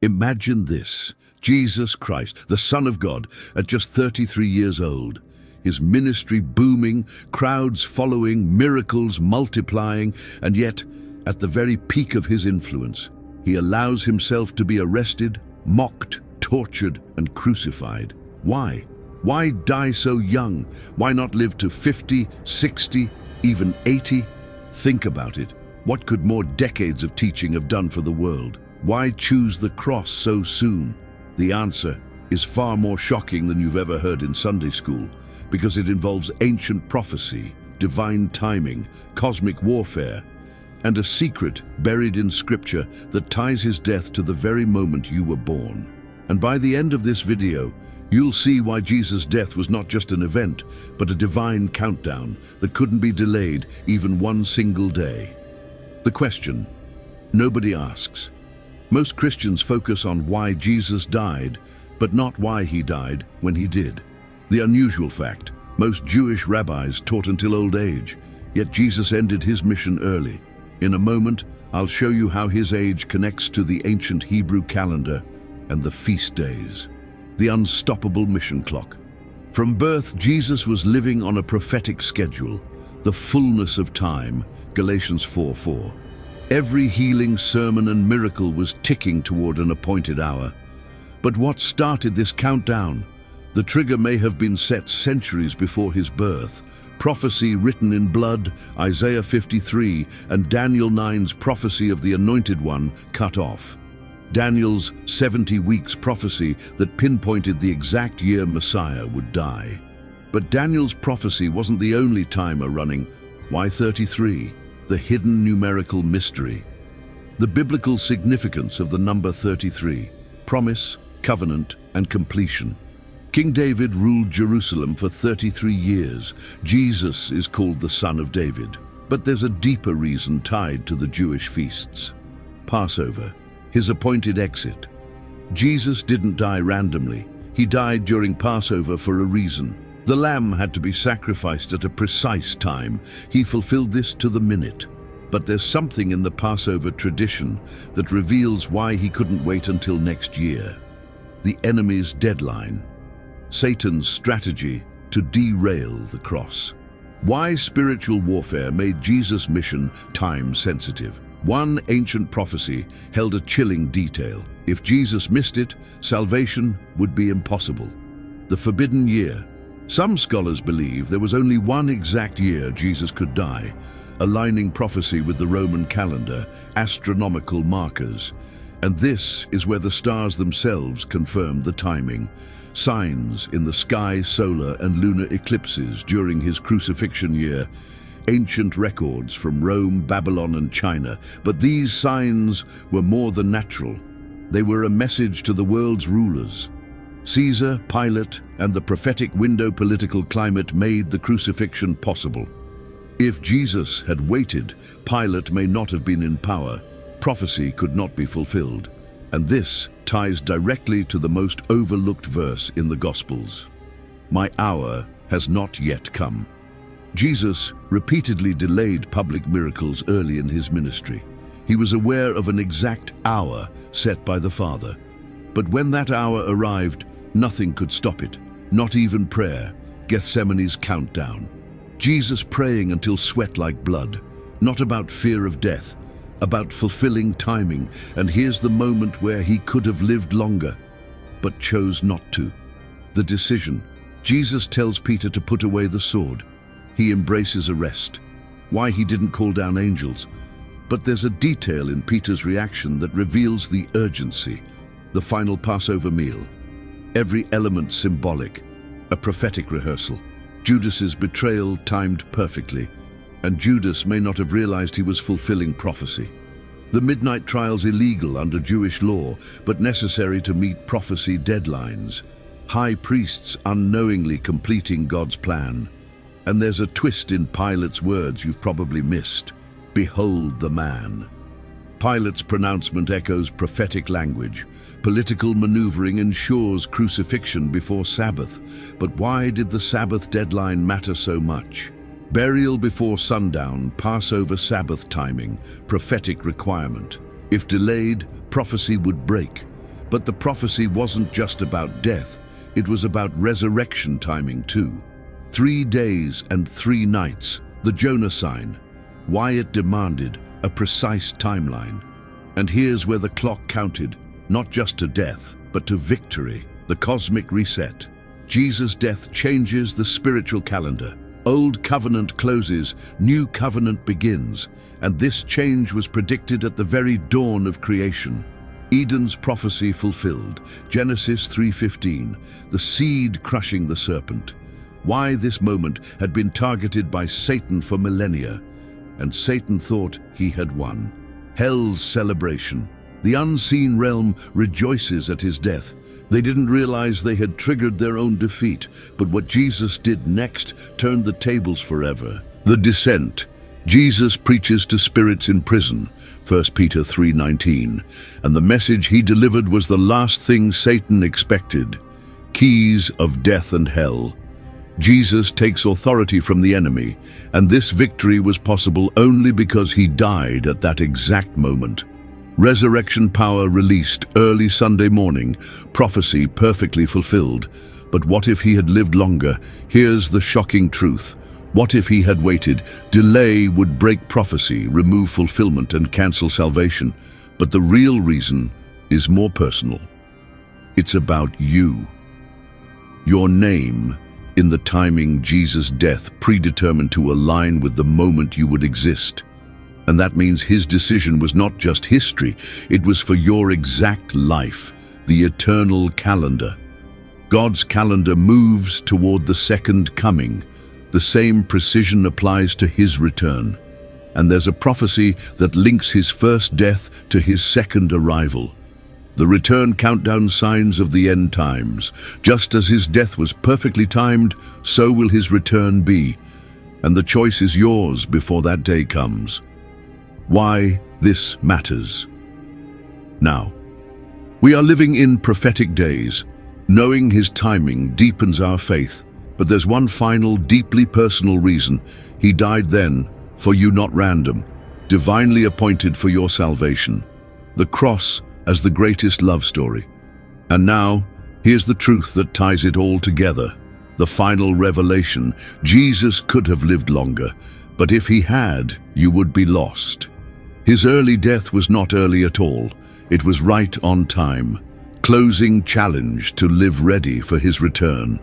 Imagine this: Jesus Christ, the Son of God, at just 33 years old. His ministry booming, crowds following, miracles multiplying, and yet, at the very peak of his influence, he allows himself to be arrested, mocked, tortured, and crucified. Why? Why die so young? Why not live to 50, 60, even 80? Think about it. What could more decades of teaching have done for the world? Why choose the cross so soon? The answer is far more shocking than you've ever heard in Sunday school, because it involves ancient prophecy, divine timing, cosmic warfare, and a secret buried in Scripture that ties his death to the very moment you were born. And by the end of this video, you'll see why Jesus' death was not just an event, but a divine countdown that couldn't be delayed even one single day. The question nobody asks. Most Christians focus on why Jesus died, but not why he died when he did. The unusual fact: most Jewish rabbis taught until old age, yet Jesus ended his mission early. In a moment, I'll show you how his age connects to the ancient Hebrew calendar and the feast days. The unstoppable mission clock. From birth, Jesus was living on a prophetic schedule, the fullness of time, Galatians 4:4. Every healing, sermon, and miracle was ticking toward an appointed hour. But what started this countdown? The trigger may have been set centuries before his birth. Prophecy written in blood, Isaiah 53, and Daniel 9's prophecy of the Anointed One cut off. Daniel's 70 weeks prophecy that pinpointed the exact year Messiah would die. But Daniel's prophecy wasn't the only timer running. Why 33? The hidden numerical mystery. The biblical significance of the number 33: promise, covenant, and completion. King David ruled Jerusalem for 33 years. Jesus is called the Son of David. But there's a deeper reason tied to the Jewish feasts: Passover, his appointed exit. Jesus didn't die randomly. He died during Passover for a reason. The lamb had to be sacrificed at a precise time. He fulfilled this to the minute. But there's something in the Passover tradition that reveals why he couldn't wait until next year. The enemy's deadline. Satan's strategy to derail the cross. Why spiritual warfare made Jesus' mission time-sensitive. One ancient prophecy held a chilling detail: if Jesus missed it, salvation would be impossible. The forbidden year. Some scholars believe there was only one exact year Jesus could die, aligning prophecy with the Roman calendar, astronomical markers. And this is where the stars themselves confirmed the timing. Signs in the sky, solar and lunar eclipses during his crucifixion year. Ancient records from Rome, Babylon and China. But these signs were more than natural. They were a message to the world's rulers. Caesar, Pilate, and the prophetic window political climate made the crucifixion possible. If Jesus had waited, Pilate may not have been in power. Prophecy could not be fulfilled. And this ties directly to the most overlooked verse in the Gospels. My hour has not yet come. Jesus repeatedly delayed public miracles early in his ministry. He was aware of an exact hour set by the Father. But when that hour arrived, nothing could stop it, not even prayer, Gethsemane's countdown. Jesus praying until sweat like blood, not about fear of death, about fulfilling timing. And here's the moment where he could have lived longer, but chose not to. The decision. Jesus tells Peter to put away the sword. He embraces arrest. Why he didn't call down angels. But there's a detail in Peter's reaction that reveals the urgency. The final Passover meal. Every element symbolic, a prophetic rehearsal. Judas's betrayal timed perfectly, and Judas may not have realized he was fulfilling prophecy. The midnight trial's illegal under Jewish law, but necessary to meet prophecy deadlines. High priests unknowingly completing God's plan. And there's a twist in Pilate's words you've probably missed. Behold the man. Pilate's pronouncement echoes prophetic language. Political maneuvering ensures crucifixion before Sabbath. But why did the Sabbath deadline matter so much? Burial before sundown, Passover Sabbath timing, prophetic requirement. If delayed, prophecy would break. But the prophecy wasn't just about death, it was about resurrection timing too. 3 days and 3 nights, the Jonah sign. Why it demanded a precise timeline. And here's where the clock counted, not just to death, but to victory, the cosmic reset. Jesus' death changes the spiritual calendar. Old covenant closes, new covenant begins, and this change was predicted at the very dawn of creation. Eden's prophecy fulfilled, Genesis 3:15, the seed crushing the serpent. Why this moment had been targeted by Satan for millennia, and Satan thought he had won. Hell's celebration. The unseen realm rejoices at his death. They didn't realize they had triggered their own defeat, but what Jesus did next turned the tables forever. The descent. Jesus preaches to spirits in prison, 1 Peter 3:19, and the message he delivered was the last thing Satan expected, keys of death and hell. Jesus takes authority from the enemy, and this victory was possible only because he died at that exact moment. Resurrection power released early Sunday morning, prophecy perfectly fulfilled. But what if he had lived longer? Here's the shocking truth. What if he had waited? Delay would break prophecy, remove fulfillment, and cancel salvation. But the real reason is more personal. It's about you. Your name in the timing Jesus' death predetermined to align with the moment you would exist. And that means his decision was not just history, it was for your exact life, the eternal calendar. God's calendar moves toward the second coming. The same precision applies to his return. And there's a prophecy that links his first death to his second arrival. The return countdown signs of the end times. Just as his death was perfectly timed, so will his return be. And the choice is yours before that day comes. Why this matters. Now, we are living in prophetic days. Knowing his timing deepens our faith. But there's one final, deeply personal reason. He died then, for you, not random, divinely appointed for your salvation. The cross as the greatest love story. And now, here's the truth that ties it all together. The final revelation. Jesus could have lived longer, but if he had, you would be lost. His early death was not early at all. It was right on time. Closing challenge to live ready for his return.